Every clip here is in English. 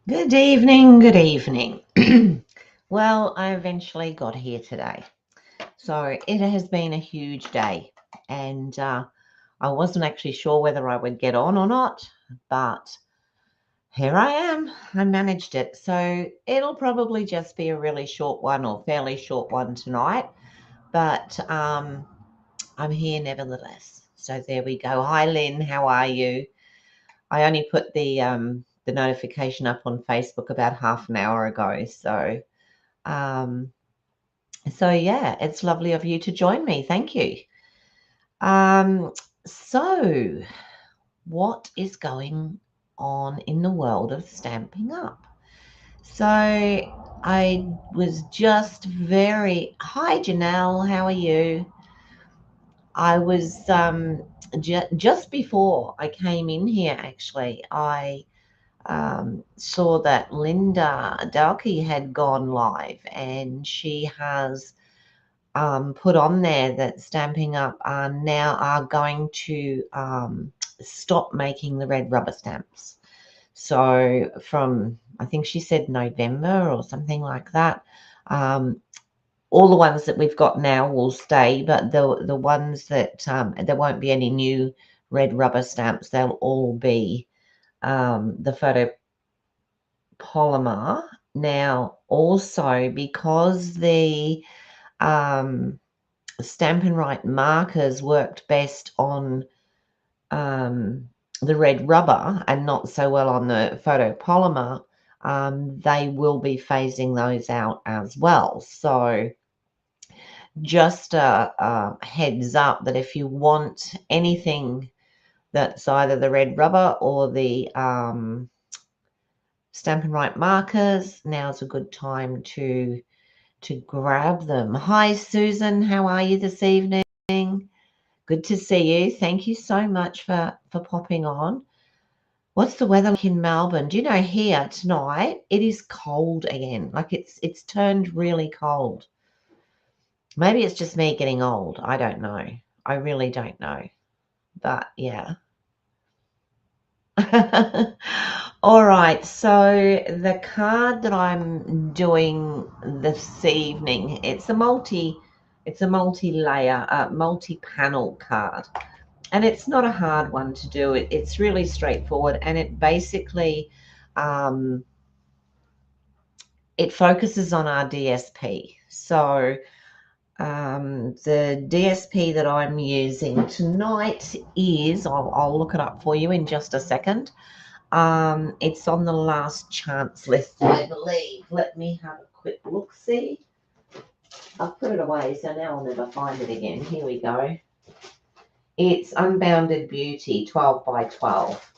Good evening, good evening. Well, I eventually got here today. So it has been a huge day, and I wasn't actually sure whether I would get on or not, but here I am. I managed it. So it'll probably just be a really short one or fairly short one tonight, but I'm here nevertheless. So there we go. Hi, Lynn. How are you? I only put the notification up on Facebook about half an hour ago. Um, so yeah, it's lovely of you to join me. Thank you. Um, so what is going on in the world of Stamping Up? So I was just very hi Janelle, how are you? I was just before I came in here. Actually, I saw that Linda Dalkey had gone live, and she has put on there that Stamping Up are going to stop making the red rubber stamps. So from, I think she said November or something like that. Um, all the ones that we've got now will stay, but the ones that there won't be any new red rubber stamps. They'll all be the photopolymer. Now, also because the Stamp and Write markers worked best on the red rubber and not so well on the photopolymer, they will be phasing those out as well. So just a heads up that if you want anything that's either the red rubber or the Stamp and Write markers, now's a good time to grab them. Hi, Susan. How are you this evening? Good to see you. Thank you so much for popping on. What's the weather like in Melbourne? Do you know here tonight it is cold again. Like it's turned really cold. Maybe it's just me getting old. I don't know. I really don't know. But yeah. All right. So the card that I'm doing this evening, it's a multi-layer, multi-panel card. And it's not a hard one to do. It's really straightforward, and um, it focuses on our DSP. So the DSP that I'm using tonight is, I'll look it up for you in just a second. It's on the last chance list, I believe. Let me have a quick look. See, I've put it away, so now I'll never find it again. Here we go. It's Unbounded Beauty 12 by 12.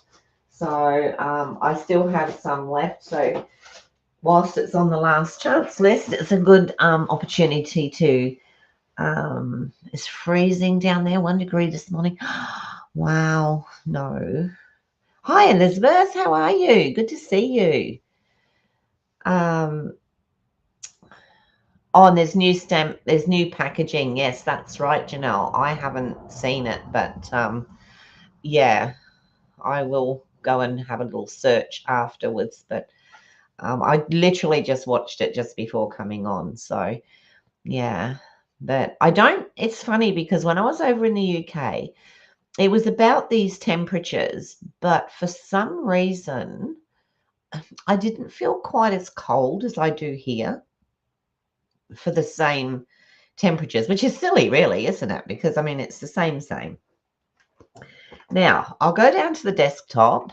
So I still have some left. So whilst it's on the last chance list, it's a good opportunity to. It's freezing down there, 1 degree this morning. Wow, no. Hi, Elizabeth. How are you? Good to see you. Um, oh, and there's new packaging. Yes, that's right, Janelle. I haven't seen it, but yeah, I will go and have a little search afterwards. But I literally just watched it just before coming on. So, yeah. But I don't, it's funny because when I was over in the UK, it was about these temperatures, but for some reason, I didn't feel quite as cold as I do here for the same temperatures, which is silly, really, isn't it? Because, I mean, it's the same. Now, I'll go down to the desktop.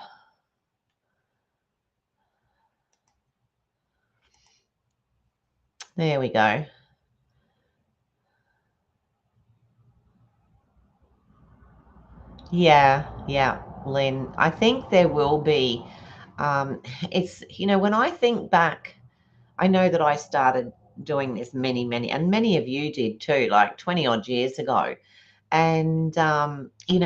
There we go. Yeah, Lynn. I think there will be. It's, when I think back, I know that I started doing this and many of you did too, like 20 odd years ago. And,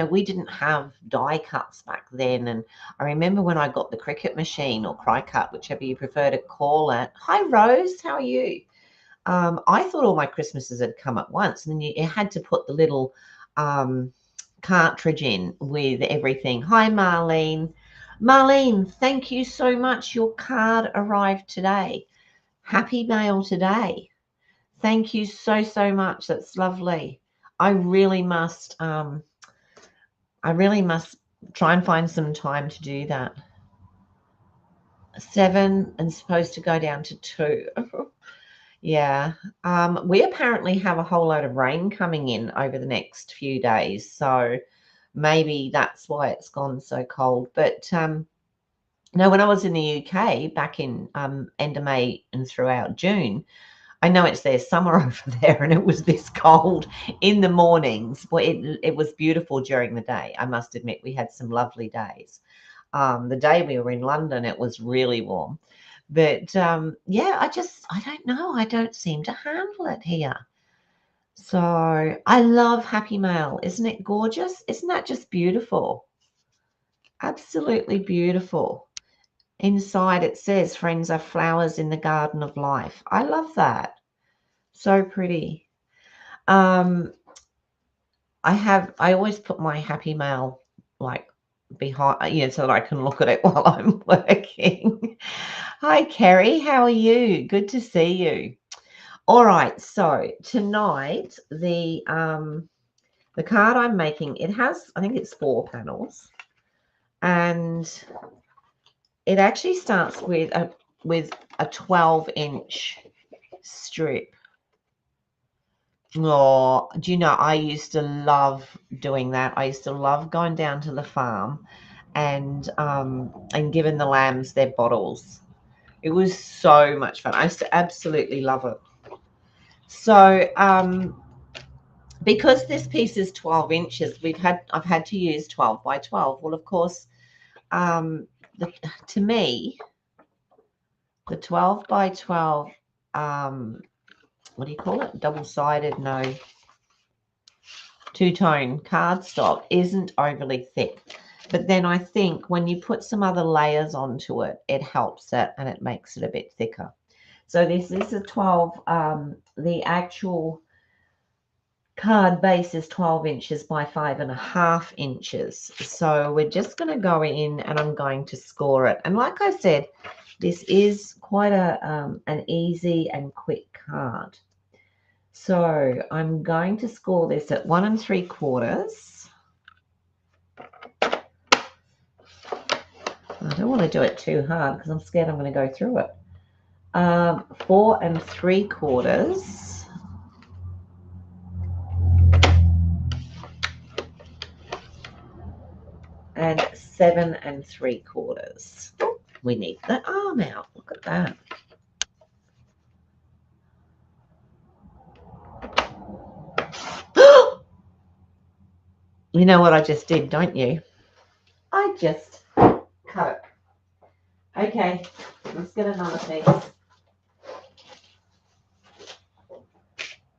we didn't have die cuts back then. And I remember when I got the Cricut machine or cry cut, whichever you prefer to call it. Hi, Rose. How are you? I thought all my Christmases had come at once, and then you had to put the little cartridge in with everything. Hi, Marlene. Marlene, thank you so much. Your card arrived today. Happy mail today. Thank you so, so much. That's lovely. I really must try and find some time to do that. 7 and supposed to go down to 2. Yeah. We apparently have a whole load of rain coming in over the next few days. So maybe that's why it's gone so cold. But no, when I was in the UK back in end of May and throughout June, I know it's their summer over there, and it was this cold in the mornings. Well, it was beautiful during the day. I must admit, we had some lovely days. The day we were in London, it was really warm. But yeah, I don't know. I don't seem to handle it here. So I love Happy Mail. Isn't it gorgeous? Isn't that just beautiful? Absolutely beautiful. Inside it says, friends are flowers in the garden of life. I love that. So pretty. I always put my Happy Mail like behind, so that I can look at it while I'm working. Hi, Kerry. How are you? Good to see you. All right. So tonight, the card I'm making, it has, I think it's 4 panels, and it actually starts with a 12-inch strip. Oh, do you know, I used to love doing that. I used to love going down to the farm and giving the lambs their bottles. It was so much fun. I used to absolutely love it. So because this piece is 12 inches, I've had to use 12 by 12. Well, of course, to me, the 12 by 12, what do you call it? Double-sided, no, two-tone cardstock isn't overly thick. But then I think when you put some other layers onto it, it helps it and it makes it a bit thicker. So this is a 12, the actual card base is 12 inches by 5.5 inches. So we're just going to go in and I'm going to score it. And like I said, this is quite an easy and quick card. So I'm going to score this at 1 3/4. I don't want to do it too hard because I'm scared I'm going to go through it. 4 3/4. And 7 3/4. We need the arm out. Look at that. You know what I just did, don't you? I just cut it. Okay, let's get another piece.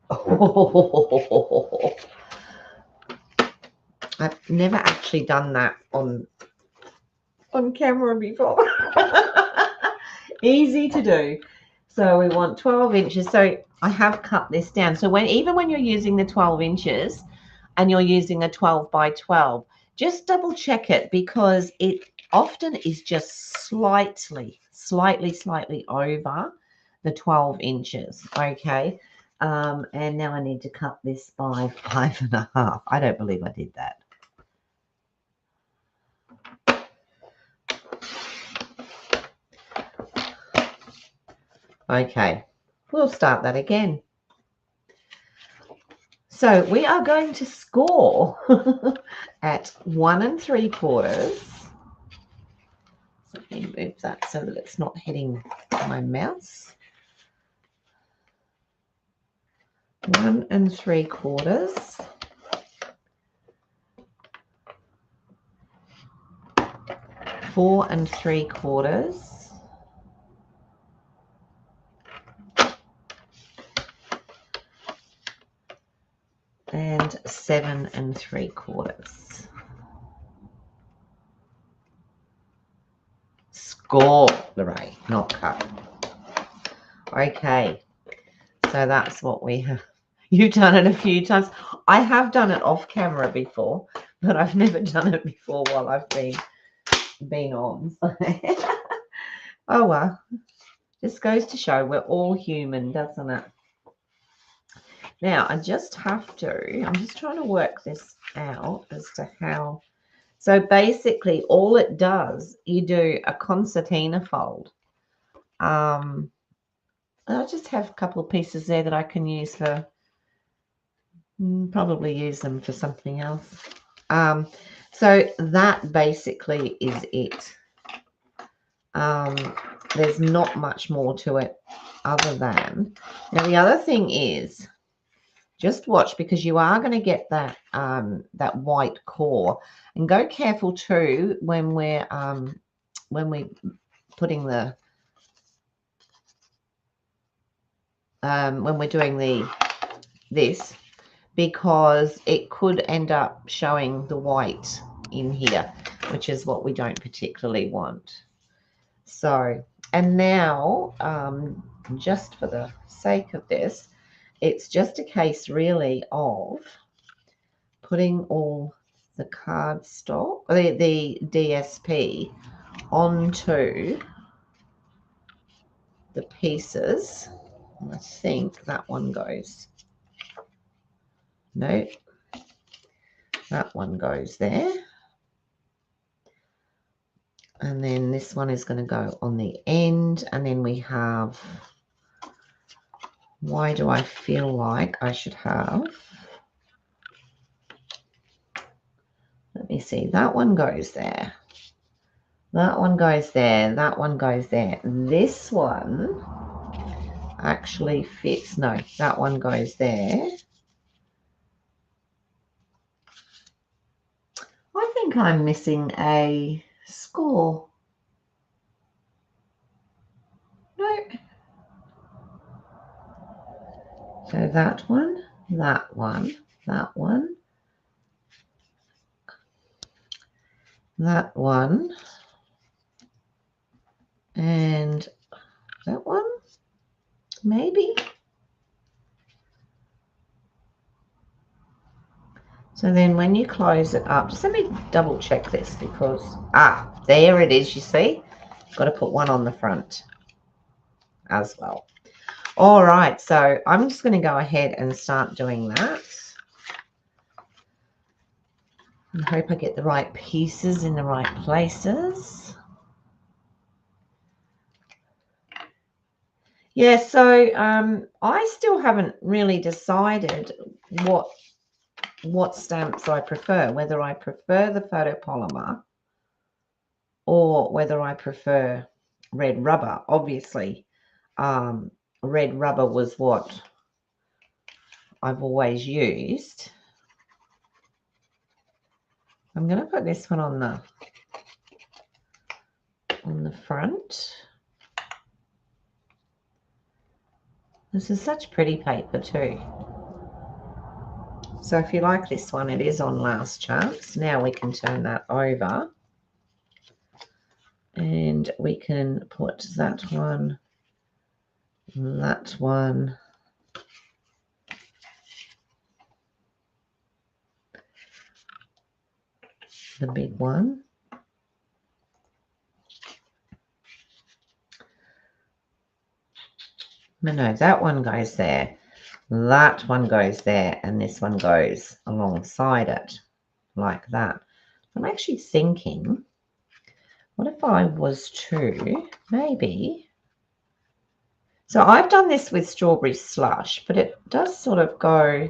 Oh, I've never actually done that on camera before. Easy to do. So we want 12 inches. So I have cut this down. So even when you're using the 12 inches and you're using a 12 by 12, just double check it because it often is just slightly over the 12 inches. Okay. And now I need to cut this by 5.5. I don't believe I did that. Okay, we'll start that again. So we are going to score at 1 3/4. Let me move that so that it's not hitting my mouse. 1 3/4. 4 3/4. And 7 3/4. Score, Lorraine, not cut. Okay, so that's what we have. You've done it a few times. I have done it off camera before, but I've never done it before while I've been been on. Oh well, just goes to show we're all human, doesn't it? Now I'm just trying to work this out as to how. So basically all it does, you do a concertina fold. I just have a couple of pieces there that I can use for, probably use them for something else. So that basically is it. There's not much more to it other than, now the other thing is, just watch, because you are going to get that that white core, and go careful too when we're putting the when we're doing this, because it could end up showing the white in here, which is what we don't particularly want. So, and now, just for the sake of this, it's just a case really of putting all the cardstock, the DSP, onto the pieces. I think that one goes. No, that one goes there. And then this one is going to go on the end. And then we have, why do I feel like I should have, let me see, that one goes there. That one goes there. That one goes there. This one actually fits. No, that one goes there. I think I'm missing a score. No. So that one, that one, that one, that one, and that one, maybe. So then when you close it up, just let me double check this, because, there it is, you see. Got to put one on the front as well. All right, so I'm just going to go ahead and start doing that. I hope I get the right pieces in the right places. Yeah, so I still haven't really decided what stamps I prefer, whether I prefer the photopolymer or whether I prefer red rubber. Obviously, red rubber was what I've always used. I'm going to put this one on the front. This is such pretty paper too. So if you like this one, it is on last chance. Now we can turn that over and we can put that one, the big one. No, that one goes there. That one goes there, and this one goes alongside it, like that. I'm actually thinking, what if I was to maybe... So I've done this with strawberry slush, but it does sort of go...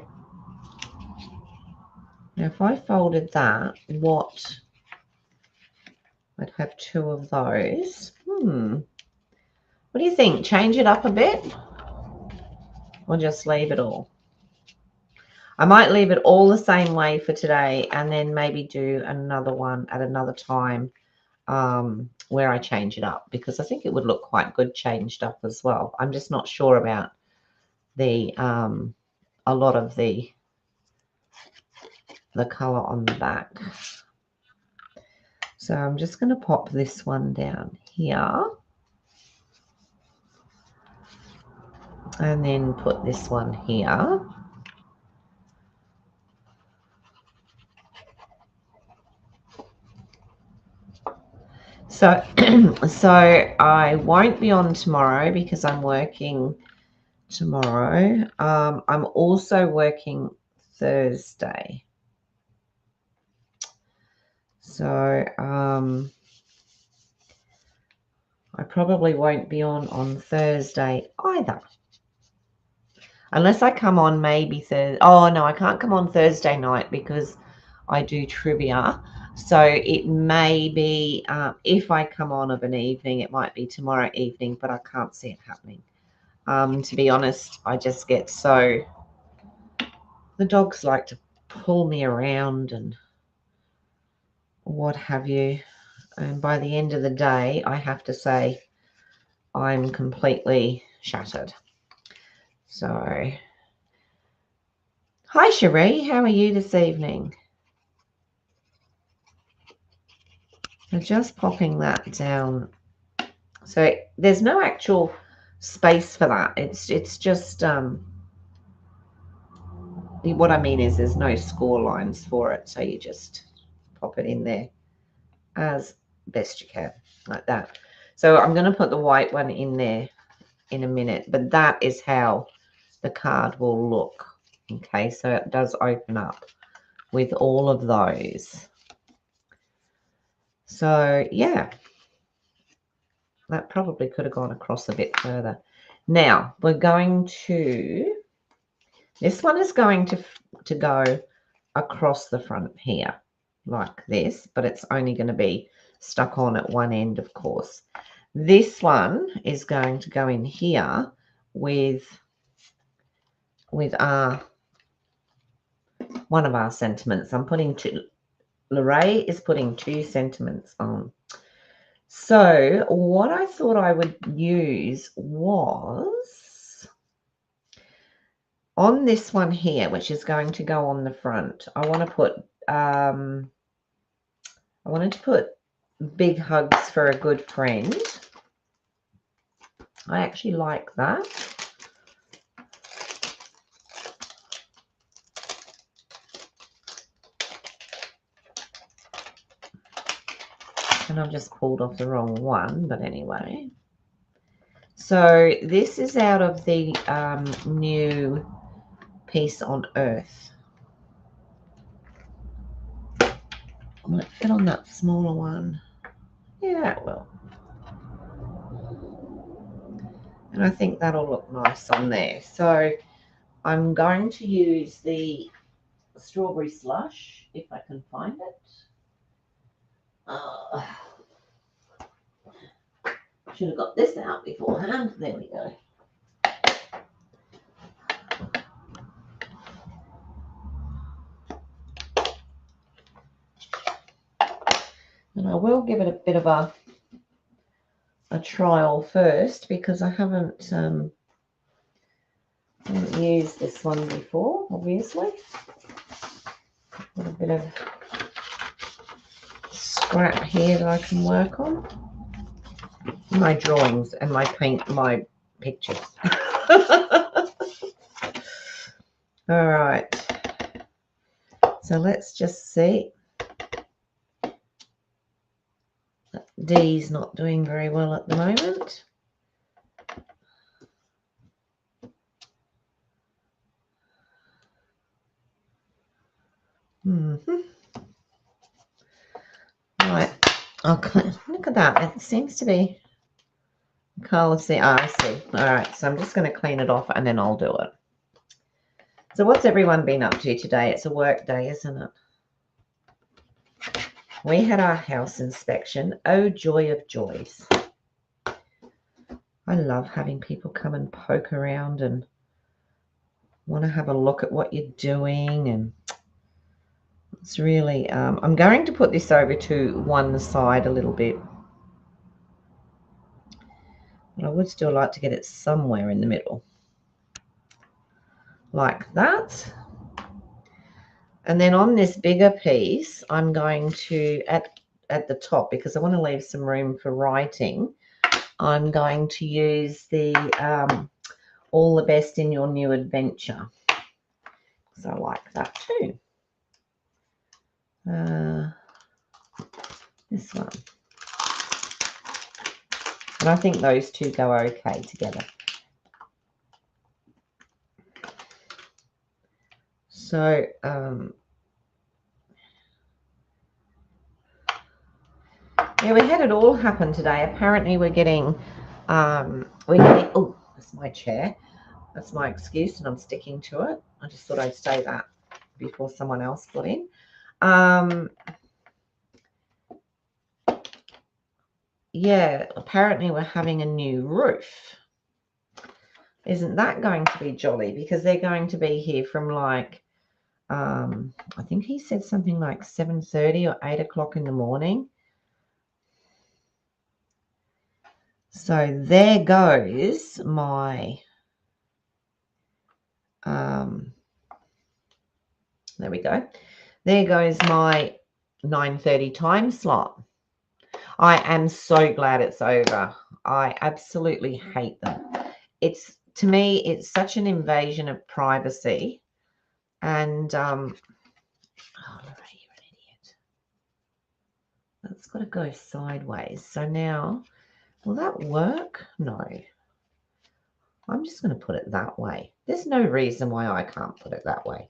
Now, if I folded that, what... I'd have two of those. What do you think? Change it up a bit? Or just leave it all? I might leave it all the same way for today, and then maybe do another one at another time where I change it up, because I think it would look quite good changed up as well. I'm just not sure about the a lot of the color on the back. So I'm just going to pop this one down here and then put this one here. So, so I won't be on tomorrow because I'm working tomorrow. I'm also working Thursday. So, I probably won't be on Thursday either. Unless I come on maybe Thursday. Oh, no, I can't come on Thursday night because I do trivia. So it may be, if I come on of an evening, it might be tomorrow evening, but I can't see it happening. To be honest, I just get so... The dogs like to pull me around and what have you. And by the end of the day, I have to say I'm completely shattered. So, hi Cherie, how are you this evening? So just popping that down. So there's no actual space for that. It's just what I mean is there's no score lines for it. So you just pop it in there as best you can, like that. So I'm going to put the white one in there in a minute, but that is how the card will look. Okay, so it does open up with all of those. So yeah, that probably could have gone across a bit further. Now we're going to, this one is going to go across the front here like this, but it's only going to be stuck on at one end, of course. This one is going to go in here with our one of our sentiments. I'm putting two. Lorraine is putting two sentiments on. So what I thought I would use was on this one here, which is going to go on the front. I want to put I wanted to put big hugs for a good friend. I actually like that. And I've just pulled off the wrong one, but anyway. So this is out of the new Peace on Earth. Might fit on that smaller one. Yeah, it will. And I think that'll look nice on there. So I'm going to use the strawberry slush, if I can find it. Should have got this out beforehand. There we go. And I will give it a bit of a trial first because I haven't used this one before, obviously. Got a bit of scrap here that I can work on. My drawings and my paint, my pictures. All right. So let's just see. D's not doing very well at the moment. Right. Okay. Look at that. It seems to be colour. See. Oh, I see. All right. So I'm just going to clean it off and then I'll do it. So what's everyone been up to today? It's a work day, isn't it? We had our house inspection. Oh, joy of joys. I love having people come and poke around and want to have a look at what you're doing. And it's really, I'm going to put this over to one side a little bit. But I would still like to get it somewhere in the middle. Like that. And then on this bigger piece, I'm going to, at the top, because I want to leave some room for writing, I'm going to use the all the best in your new adventure. So I like that too. This one. And I think those two go okay together. So, yeah, we had it all happen today. Apparently we're getting, oh, that's my chair. That's my excuse and I'm sticking to it. I just thought I'd say that before someone else got in. Yeah, apparently we're having a new roof. Isn't that going to be jolly? Because they're going to be here from like, I think he said something like 7:30 or 8 o'clock in the morning. So there goes my, there we go. There goes my 9:30 time slot. I am so glad it's over. I absolutely hate them. It's, to me, it's such an invasion of privacy. And, oh, Lorraine, you're an idiot. That's got to go sideways. So now, will that work? No. I'm just going to put it that way. There's no reason why I can't put it that way.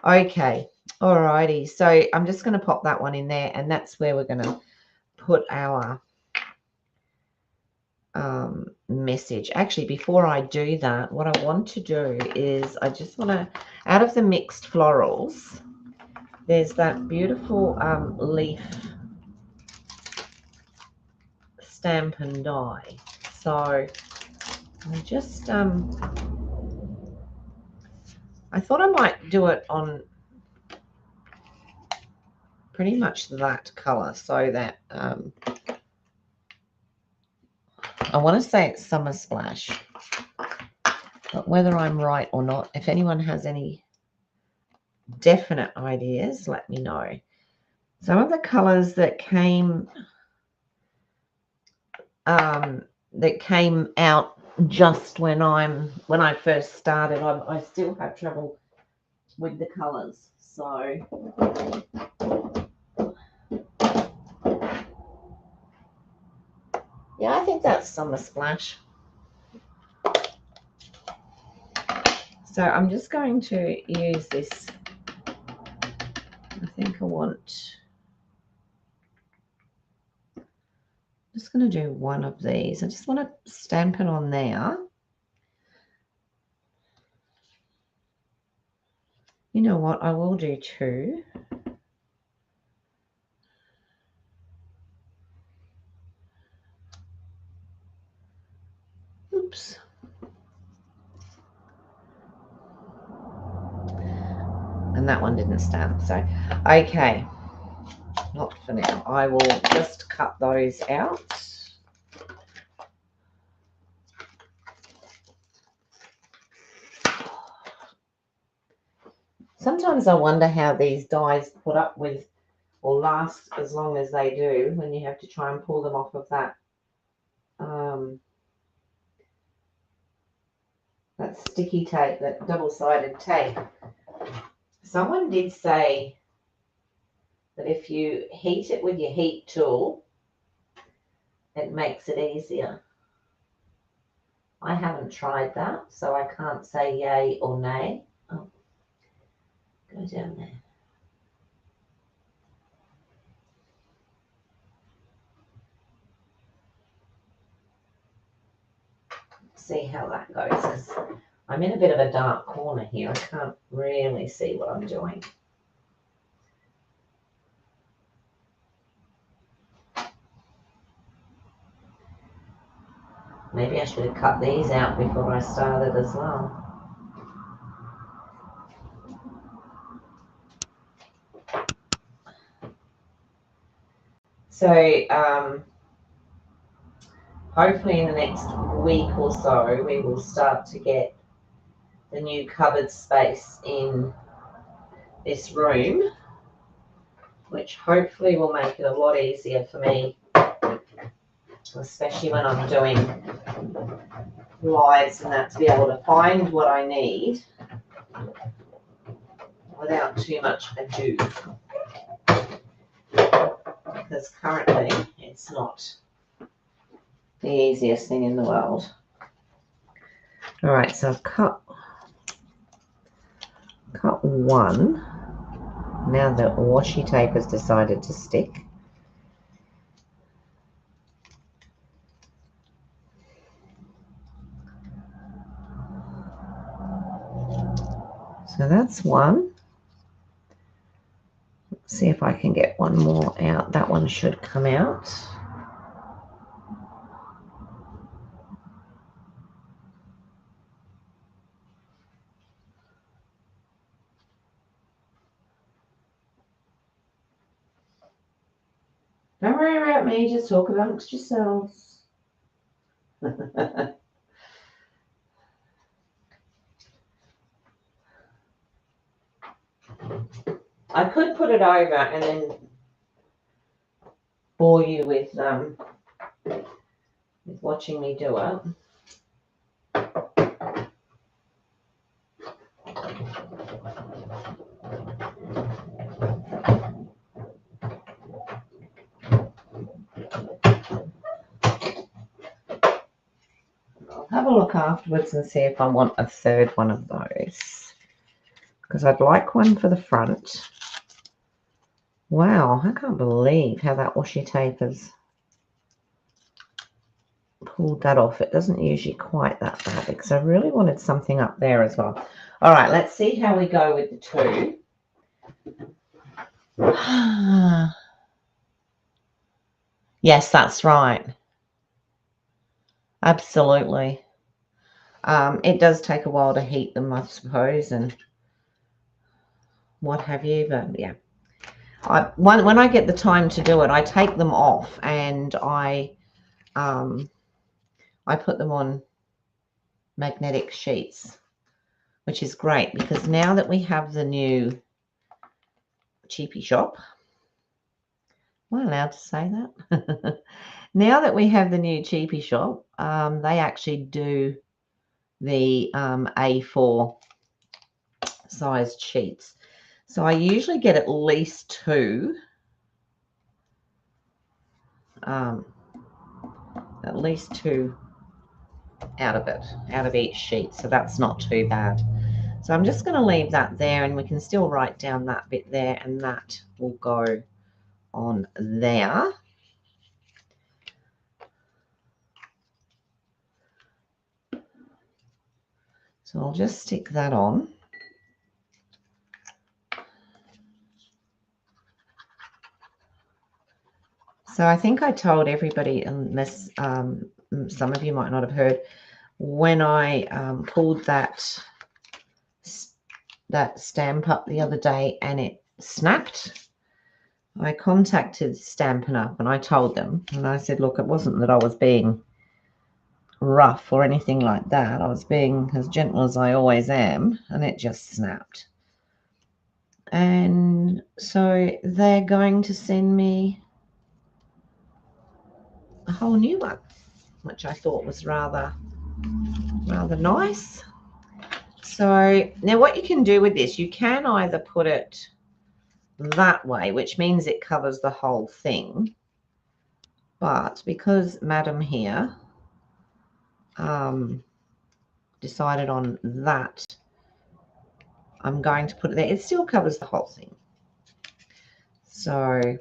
Okay. Alrighty. So I'm just going to pop that one in there, and that's where we're going to put our message. Actually, before I do that, what I want to do is I just want to, out of the mixed florals, there's that beautiful leaf stamp and die. So I just I thought I might do it on pretty much that color, so that I want to say it's Summer Splash, but whether I'm right or not, if anyone has any definite ideas, let me know. Some of the colors that came out just when I first started, I still have trouble with the colors. So yeah, I think that's Summer Splash. So I'm just going to use this. I think I want, I'm just going to do one of these. I just want to stamp it on there. You know what? I will do two. Oops. And that one didn't stamp. So, okay. Not for now. I will just cut those out. Sometimes I wonder how these dies put up with or last as long as they do when you have to try and pull them off of that that sticky tape, that double-sided tape. Someone did say that if you heat it with your heat tool, it makes it easier. I haven't tried that, so I can't say yay or nay. Oh, go down there. See how that goes, because I'm in a bit of a dark corner here. I can't really see what I'm doing. Maybe I should have cut these out before I started as well. So hopefully in the next week or so, we will start to get the new cupboard space in this room, which hopefully will make it a lot easier for me, especially when I'm doing lives and that, to be able to find what I need without too much ado. Because currently it's not the easiest thing in the world. All right, so I've cut one. Now the washi tape has decided to stick. So that's one. Let's see if I can get one more out. That one should come out. Don't worry about me, just talk amongst yourselves. I could put it over and then bore you with watching me do it. I'll have a look afterwards and see if I want a third one of those, because I'd like one for the front. Wow, I can't believe how that washi tape has pulled that off. It doesn't usually quite that bad, because I really wanted something up there as well. All right, let's see how we go with the two. Yes, that's right. Absolutely. It does take a while to heat them, I suppose, and what have you, but yeah. When I get the time to do it, I take them off and I put them on magnetic sheets, which is great, because now that we have the new cheapy shop, am I allowed to say that? Now that we have the new cheapy shop, they actually do the A4 sized sheets. So I usually get at least two. Out of each sheet, so that's not too bad. So I'm just going to leave that there, and we can still write down that bit there, and that will go on there. So I'll just stick that on. So I think I told everybody, unless some of you might not have heard, when I pulled that stamp up the other day and it snapped, I contacted Stampin' Up and I told them, and I said, look, it wasn't that I was being rough or anything like that. I was being as gentle as I always am, and it just snapped. And so they're going to send me a whole new one, which I thought was rather nice. So now what you can do with this, you can either put it that way, which means it covers the whole thing, but because Madam here decided on that, I'm going to put it there. It still covers the whole thing. So,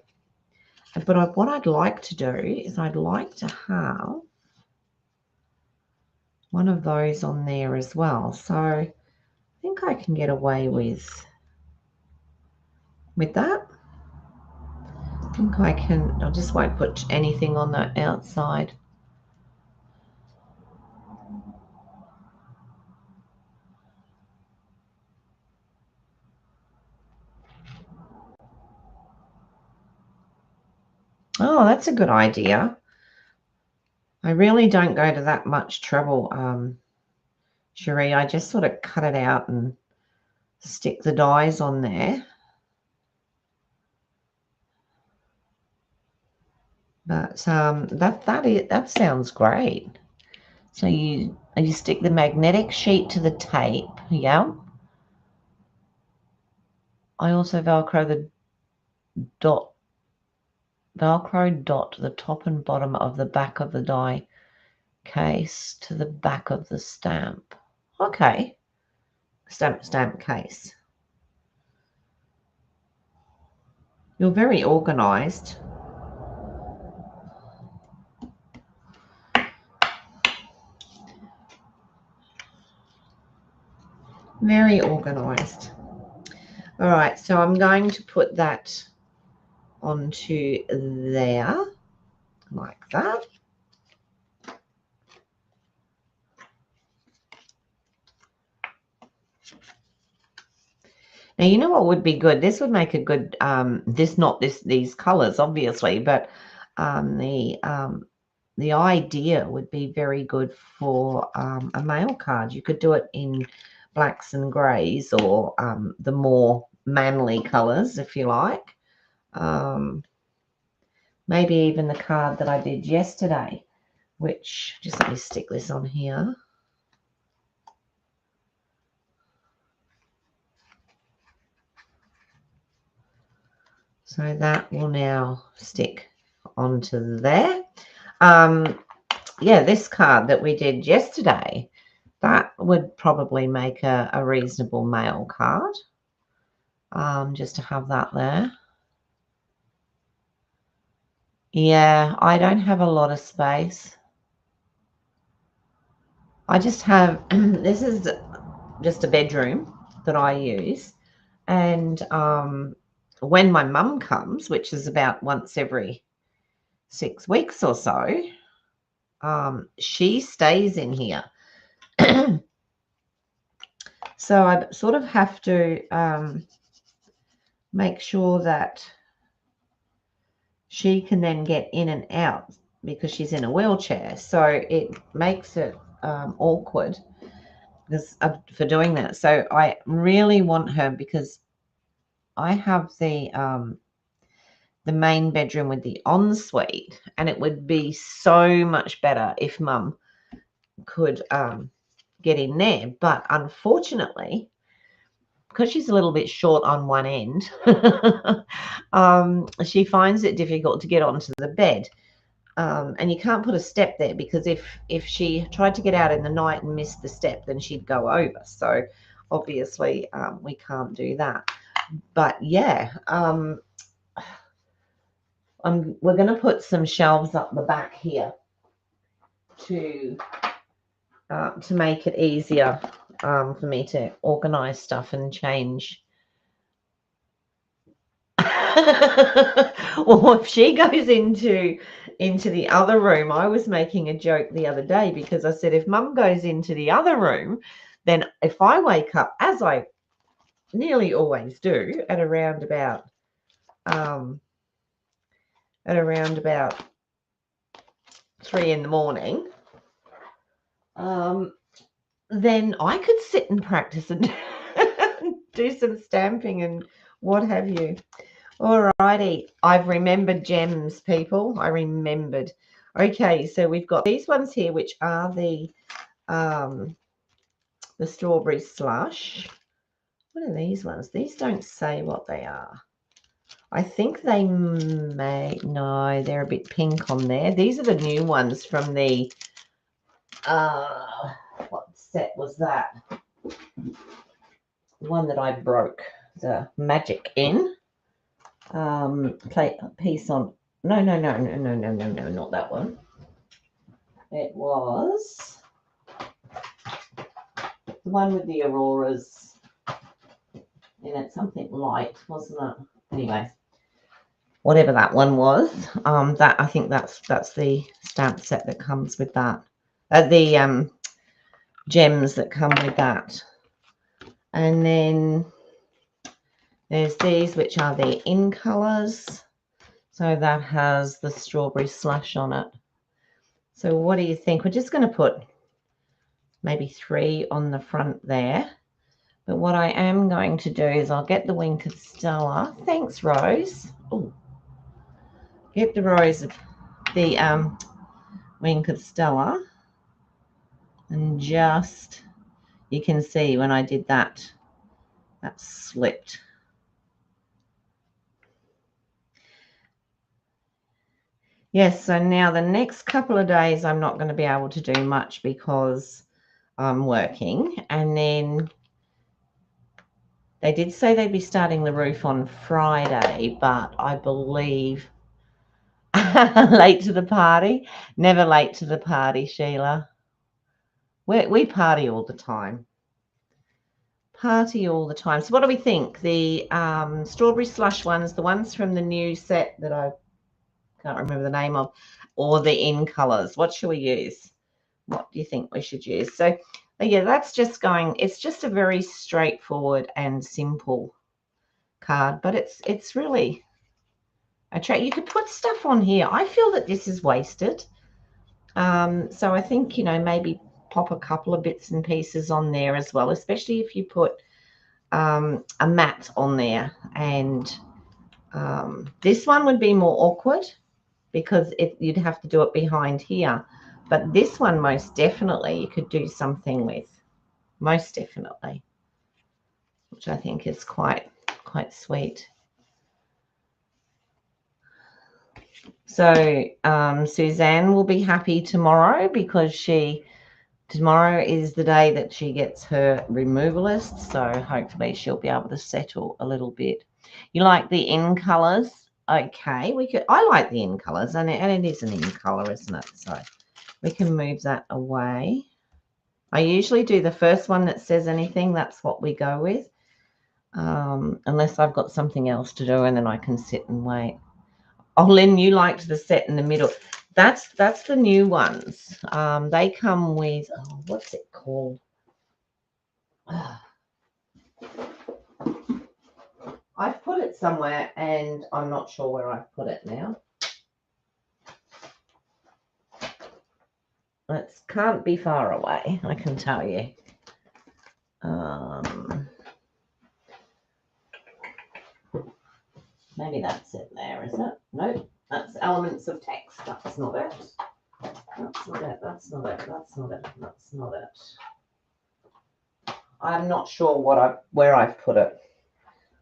but what I'd like to do is I'd like to have one of those on there as well. So I think I can get away with that. I think I can. I just won't put anything on the outside. Oh, that's a good idea. I really don't go to that much trouble, Cherie. I just sort of cut it out and stick the dies on there. But that sounds great. So you stick the magnetic sheet to the tape, yeah. I also Velcro the dot the top and bottom of the back of the die case to the back of the stamp. Okay, stamp case. You're very organised. Very organised. All right, so I'm going to put that onto there, like that. Now, you know what would be good? This would make a good, these colors, obviously, but the idea would be very good for a mail card. You could do it in blacks and greys, or the more manly colors, if you like. Maybe even the card that I did yesterday, which, just let me stick this on here. So that will now stick onto there. Yeah, this card that we did yesterday, that would probably make a reasonable mail card, just to have that there. Yeah, I don't have a lot of space. I just have, this is just a bedroom that I use. And when my mum comes, which is about once every 6 weeks or so, she stays in here. So I sort of have to make sure that she can then get in and out, because she's in a wheelchair. So it makes it awkward for doing that. So I really want her, because I have the main bedroom with the ensuite, and it would be so much better if Mum could get in there. But unfortunately, because she's a little bit short on one end, she finds it difficult to get onto the bed. And you can't put a step there, because if she tried to get out in the night and missed the step, then she'd go over. So obviously we can't do that. But yeah, we're going to put some shelves up the back here to make it easier for me to organize stuff and change. Well, if she goes into the other room, I was making a joke the other day, because I said, if Mum goes into the other room, then if I wake up, as I nearly always do, at around about 3 in the morning, then I could sit and practice and do some stamping and what have you. Alrighty, I've remembered gems, people. I remembered. Okay, so we've got these ones here, which are the strawberry slush. What are these ones? These don't say what they are. I think they may, no, they're a bit pink on there. These are the new ones from the, what set was that? The one that I broke the magic in. Piece on, no, not that one. It was the one with the auroras in it, something light, wasn't it? Anyway, whatever that one was, that I think that's the stamp set that comes with that. The gems that come with that. And then there's these, which are the in colors. So that has the strawberry slush on it. So what do you think? We're just going to put maybe 3 on the front there. But what I am going to do is I'll get the Winkered Stella. Thanks, Rose. Oh, get the Winkered Stella, and just, you can see when I did that slipped. Yes, so now the next couple of days I'm not going to be able to do much because I'm working. And then they did say they'd be starting the roof on Friday, but I believe late to the party. Never late to the party, Sheila. We party all the time. Party all the time. So what do we think? The strawberry slush ones, the ones from the new set that I can't remember the name of, or the in colours. What should we use? What do you think we should use? So yeah, that's just going, it's just a very straightforward and simple card, but it's really attractive. You could put stuff on here. I feel that this is wasted. So I think, you know, maybe pop a couple of bits and pieces on there as well, especially if you put a mat on there. And this one would be more awkward because you'd have to do it behind here. But this one, most definitely, you could do something with. Most definitely. Which I think is quite sweet. So Suzanne will be happy tomorrow because tomorrow is the day that she gets her removalist. So hopefully she'll be able to settle a little bit. You like the in colours? Okay, I like the in colours, and it is an in colour, isn't it? So we can move that away. I usually do the first one that says anything. That's what we go with. Unless I've got something else to do, and then I can sit and wait. Oh, Lynn, you liked the set in the middle. That's the new ones. They come with, oh, what's it called? I've put it somewhere, and I'm not sure where I've put it now. It can't be far away, I can tell you. Maybe that's it there, is it? Nope, that's elements of text. That's not it. That's not it. That's not it. That's not it. That's not it. I'm not sure where I've put it.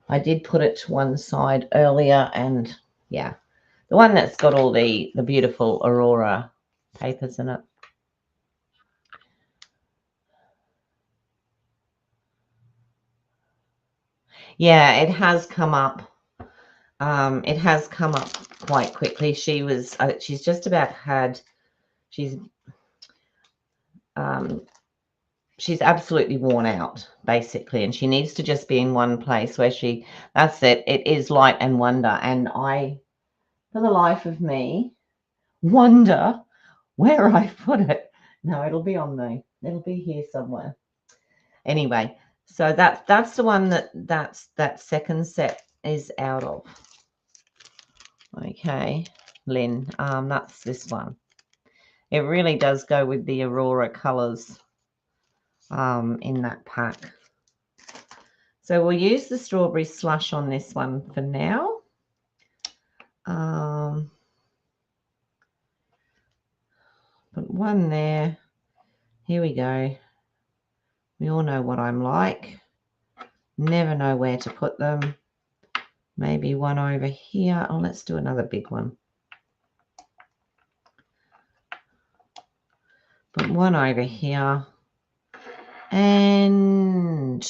I did put it to one side earlier, and yeah, the one that's got all the beautiful Aurora papers in it. Yeah, it has come up. It has come up quite quickly. She's just about had. She's absolutely worn out, basically, and she needs to just be in one place where that's it. It is light and wonder, and I, for the life of me, wonder where I put it. No, it'll be it'll be here somewhere. Anyway, so that's the one that second set is out of. Okay, Lynn, that's this one. It really does go with the Aurora colors in that pack. So we'll use the strawberry slush on this one for now. Put one there. Here we go. We all know what I'm like. Never know where to put them. Maybe one over here. Oh, let's do another big one. Put one over here. And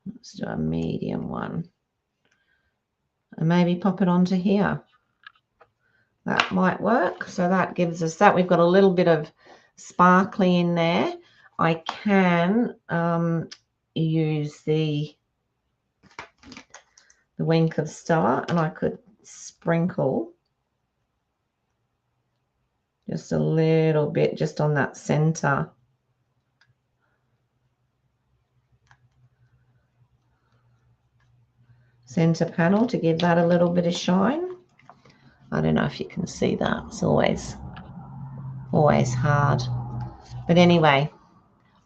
let's do a medium one. And maybe pop it onto here. That might work. So that gives us that. We've got a little bit of sparkly in there. I can use the wink of Stella, and I could sprinkle just a little bit just on that center. Center panel to give that a little bit of shine. I don't know if you can see that. It's always hard. But anyway,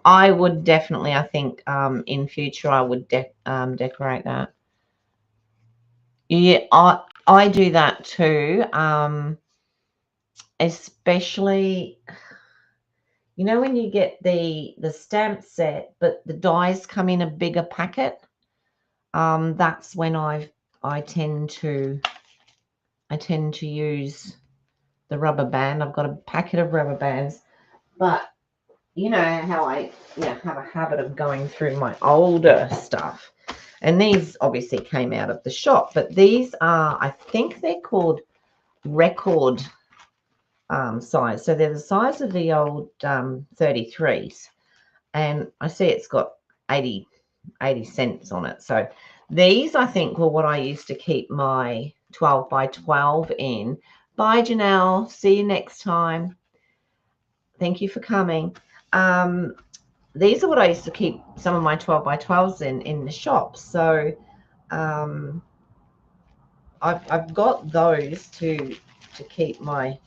I would definitely, I think in future I would decorate that. Yeah, I do that too. Especially, you know, when you get the stamp set, but the dies come in a bigger packet. That's when I tend to I tend to use the rubber band. I've got a packet of rubber bands, but you know how I have a habit of going through my older stuff. And these obviously came out of the shop, but these are, I think they're called record size. So they're the size of the old 33s. And I see it's got 80 cents on it. So these, I think, were what I used to keep my 12 by 12 in. Bye, Janelle. See you next time. Thank you for coming. These are what I used to keep some of my 12 by 12s in the shop. So I've got those to keep my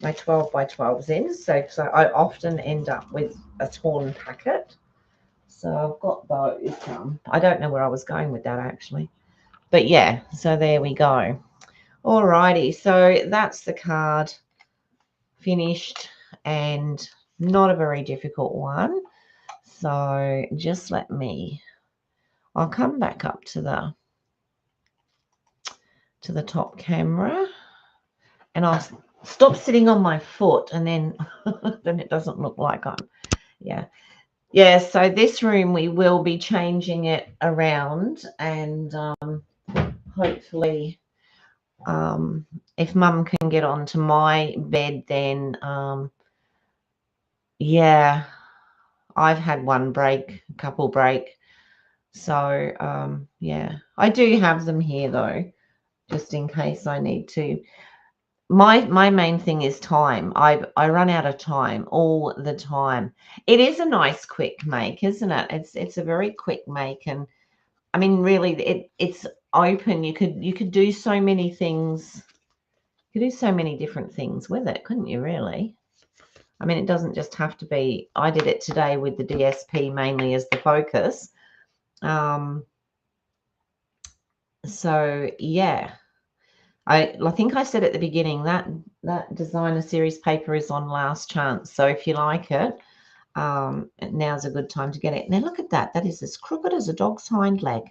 12 by 12s in. So I often end up with a torn packet. So I've got those. I don't know where I was going with that actually. But yeah, so there we go. Alrighty, so that's the card finished, and not a very difficult one. So just I'll come back up to the top camera, and I'll stop sitting on my foot, and then then it doesn't look like I'm so this room we will be changing it around, and hopefully if Mum can get onto my bed, then I've had one break, a couple break. So I do have them here though, just in case I need to. My main thing is time. I run out of time all the time. It is a nice quick make, isn't it? It's a very quick make, and I mean really it's open. You could do so many things. You could do so many different things with it, couldn't you really? I mean, it doesn't just have to be. I did it today with the DSP mainly as the focus. So yeah, I think I said at the beginning that designer series paper is on last chance. So if you like it, now's a good time to get it. Now look at that. That is as crooked as a dog's hind leg.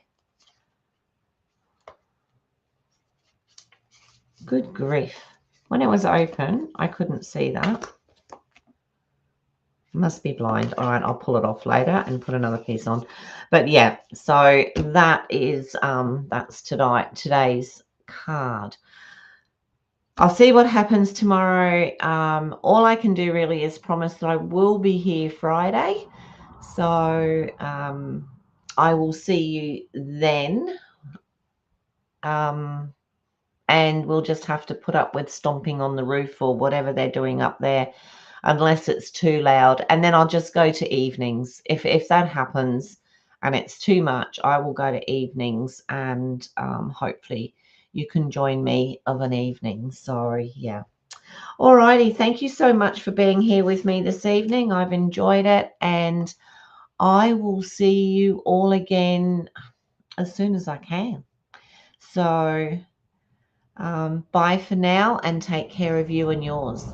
Good grief. When it was open, I couldn't see that. Must be blind. All right, I'll pull it off later and put another piece on. But yeah, so that is that's today's card. I'll see what happens tomorrow. All I can do really is promise that I will be here Friday. So I will see you then. And we'll just have to put up with stomping on the roof or whatever they're doing up there, unless it's too loud. And then I'll just go to evenings. If that happens and it's too much, I will go to evenings, and hopefully you can join me of an evening. So yeah. All righty. Thank you so much for being here with me this evening. I've enjoyed it, and I will see you all again as soon as I can. So bye for now, and take care of you and yours.